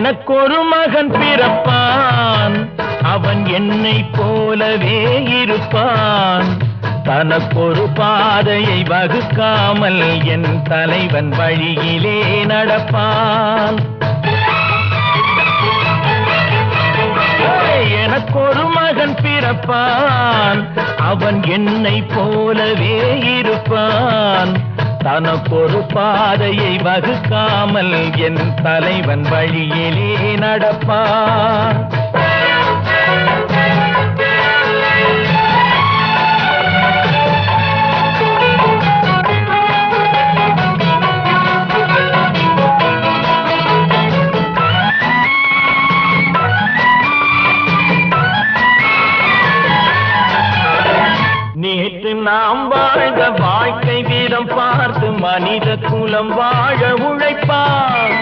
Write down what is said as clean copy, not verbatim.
எனக்கொரு மகன் பிறப்பான், அவன் என்னை போலவே இருப்பான். தனக்கொரு பாதையை வகுக்காமல் என் தலைவன் வழியிலே நடப்பான். எனக்கொரு மகன் பிறப்பான், அவன் என்னை போலவே இருப்பான். தனக்கொரு பாதையை வகுக்காமல் என் தலைவன் வழியிலே நடப்பான். நேற்று நாம் வாழ்ந்த வாழ்க்கை வீதம் பார்த்து மனித குலம் வாழ உழைப்பான்.